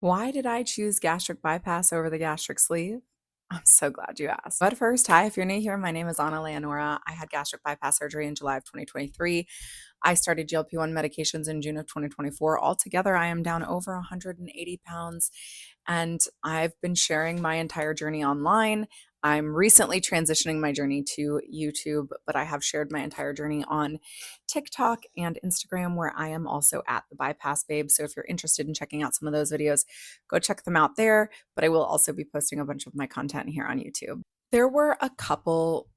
Why did I choose gastric bypass over the gastric sleeve? I'm so glad you asked. But first, hi, if you're new here, my name is Anna Leonora. I had gastric bypass surgery in July of 2023. I started GLP-1 medications in June of 2024. Altogether, I am down over 180 pounds, and I've been sharing my entire journey online. I'm recently transitioning my journey to YouTube, but I have shared my entire journey on TikTok and Instagram, where I am also at the Bypass Babe. So if you're interested in checking out some of those videos, go check them out there. But I will also be posting a bunch of my content here on YouTube. There were a couple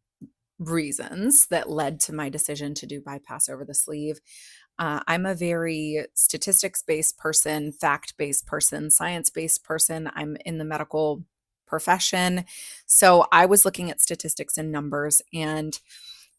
reasons that led to my decision to do bypass over the sleeve. I'm a very statistics based person, fact based person, science based person. I'm in the medical profession. So I was looking at statistics and numbers. And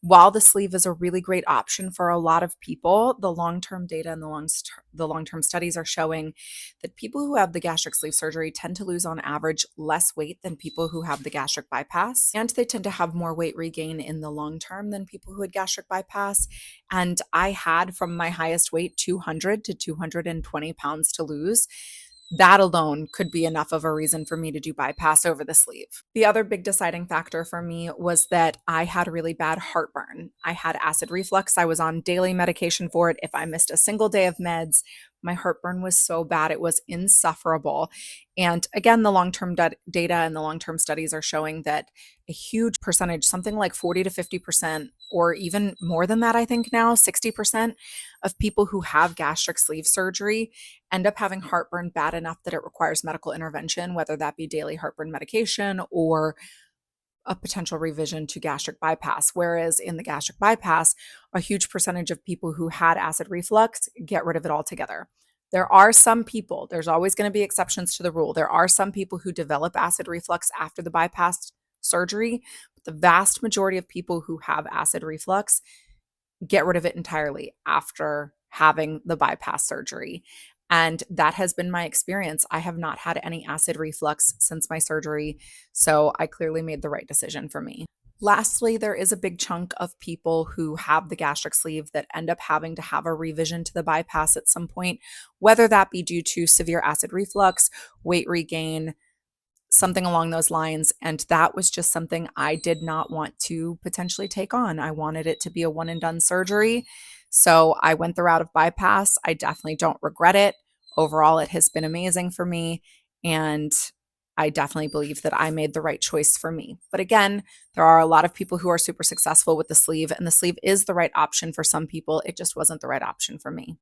while the sleeve is a really great option for a lot of people, the long-term data and the long-term studies are showing that people who have the gastric sleeve surgery tend to lose on average less weight than people who have the gastric bypass, and they tend to have more weight regain in the long term than people who had gastric bypass. And I had, from my highest weight, 200 to 220 pounds to lose. That alone could be enough of a reason for me to do bypass over the sleeve. The other big deciding factor for me was that I had really bad heartburn. I had acid reflux. I was on daily medication for it. If I missed a single day of meds, my heartburn was so bad, it was insufferable. And again, the long-term data and the long-term studies are showing that a huge percentage, something like 40 to 50%, or even more than that, I think now, 60% of people who have gastric sleeve surgery end up having heartburn bad enough that it requires medical intervention, whether that be daily heartburn medication or a potential revision to gastric bypass. Whereas in the gastric bypass, a huge percentage of people who had acid reflux get rid of it altogether. There are some people, there's always going to be exceptions to the rule. There are some people who develop acid reflux after the bypass surgery, but the vast majority of people who have acid reflux get rid of it entirely after having the bypass surgery. And that has been my experience. I have not had any acid reflux since my surgery, so I clearly made the right decision for me. Lastly, there is a big chunk of people who have the gastric sleeve that end up having to have a revision to the bypass at some point, whether that be due to severe acid reflux, weight regain, something along those lines. And that was just something I did not want to potentially take on. I wanted it to be a one and done surgery. So I went the route of bypass. I definitely don't regret it. Overall, it has been amazing for me. And I definitely believe that I made the right choice for me. But again, there are a lot of people who are super successful with the sleeve, and the sleeve is the right option for some people. It just wasn't the right option for me.